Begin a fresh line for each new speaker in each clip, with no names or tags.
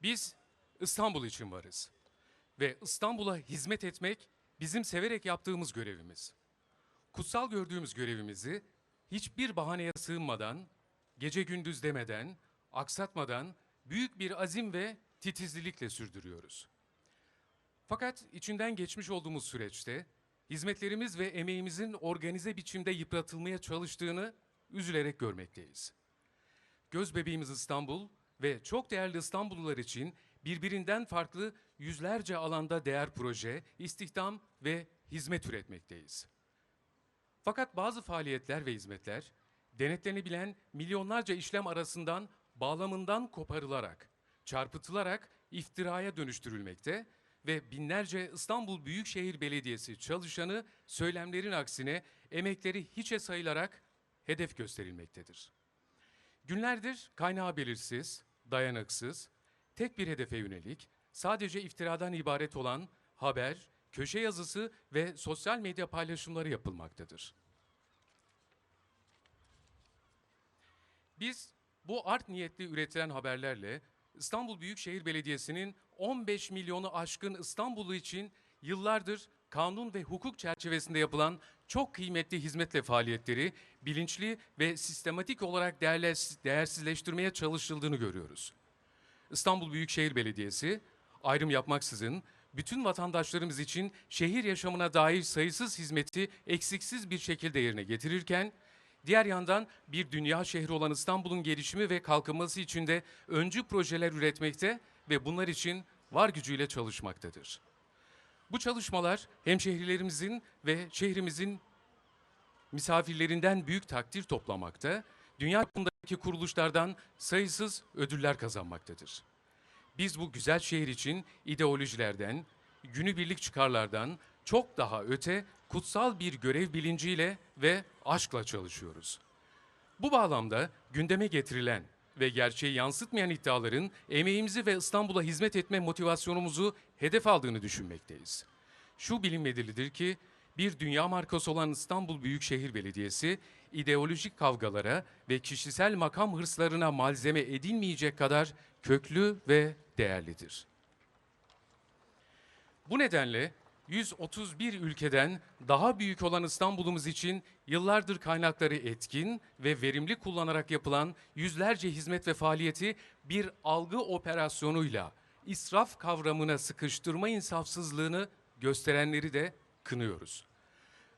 Biz İstanbul için varız ve İstanbul'a hizmet etmek bizim severek yaptığımız görevimiz. Kutsal gördüğümüz görevimizi hiçbir bahaneye sığınmadan, gece gündüz demeden, aksatmadan büyük bir azim ve titizlilikle sürdürüyoruz. Fakat içinden geçmiş olduğumuz süreçte hizmetlerimiz ve emeğimizin organize biçimde yıpratılmaya çalıştığını üzülerek görmekteyiz. Göz bebeğimiz İstanbul ve çok değerli İstanbullular için birbirinden farklı yüzlerce alanda değer proje, istihdam ve hizmet üretmekteyiz. Fakat bazı faaliyetler ve hizmetler denetlenebilen milyonlarca işlem arasından bağlamından koparılarak, çarpıtılarak iftiraya dönüştürülmekte ve binlerce İstanbul Büyükşehir Belediyesi çalışanı söylemlerin aksine emekleri hiçe sayılarak hedef gösterilmektedir. Günlerdir kaynağı belirsiz, dayanıksız, tek bir hedefe yönelik, sadece iftiradan ibaret olan haber, köşe yazısı ve sosyal medya paylaşımları yapılmaktadır. Biz bu art niyetli üretilen haberlerle İstanbul Büyükşehir Belediyesi'nin 15 milyonu aşkın İstanbullu için yıllardır kanun ve hukuk çerçevesinde yapılan çok kıymetli hizmet ve faaliyetleri bilinçli ve sistematik olarak değersizleştirmeye çalışıldığını görüyoruz. İstanbul Büyükşehir Belediyesi ayrım yapmaksızın bütün vatandaşlarımız için şehir yaşamına dair sayısız hizmeti eksiksiz bir şekilde yerine getirirken, diğer yandan bir dünya şehri olan İstanbul'un gelişimi ve kalkınması için de öncü projeler üretmekte ve bunlar için var gücüyle çalışmaktadır. Bu çalışmalar hemşehrilerimizin ve şehrimizin misafirlerinden büyük takdir toplamakta, dünya çapındaki kuruluşlardan sayısız ödüller kazanmaktadır. Biz bu güzel şehir için ideolojilerden, günübirlik çıkarlardan çok daha öte kutsal bir görev bilinciyle ve aşkla çalışıyoruz. Bu bağlamda gündeme getirilen ve gerçeği yansıtmayan iddiaların emeğimizi ve İstanbul'a hizmet etme motivasyonumuzu hedef aldığını düşünmekteyiz. Şu bilinmelidir ki bir dünya markası olan İstanbul Büyükşehir Belediyesi ideolojik kavgalara ve kişisel makam hırslarına malzeme edilmeyecek kadar köklü ve değerlidir. Bu nedenle 131 ülkeden daha büyük olan İstanbul'umuz için yıllardır kaynakları etkin ve verimli kullanarak yapılan yüzlerce hizmet ve faaliyeti bir algı operasyonuyla israf kavramına sıkıştırma insafsızlığını gösterenleri de kınıyoruz.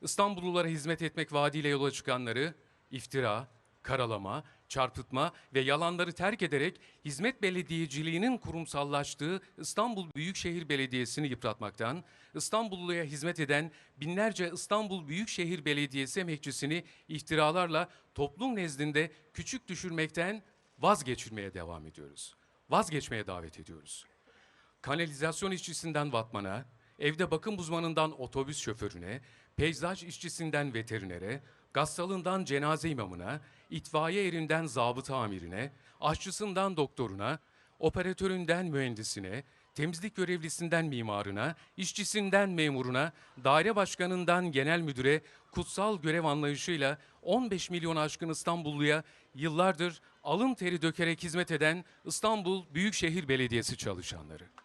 İstanbullulara hizmet etmek vaadiyle yola çıkanları iftira, karalama, çarpıtma ve yalanları terk ederek hizmet belediyeciliğinin kurumsallaştığı İstanbul Büyükşehir Belediyesi'ni yıpratmaktan, İstanbulluya hizmet eden binlerce İstanbul Büyükşehir Belediyesi emekçisini iftiralarla toplum nezdinde küçük düşürmekten vazgeçirmeye devam ediyoruz. Vazgeçmeye davet ediyoruz. Kanalizasyon işçisinden vatmana, evde bakım uzmanından otobüs şoförüne, peyzaj işçisinden veterinere, gassalından cenaze imamına, itfaiye erinden zabıta amirine, aşçısından doktoruna, operatöründen mühendisine, temizlik görevlisinden mimarına, işçisinden memuruna, daire başkanından genel müdüre kutsal görev anlayışıyla 15 milyon aşkın İstanbulluya yıllardır alın teri dökerek hizmet eden İstanbul Büyükşehir Belediyesi çalışanları.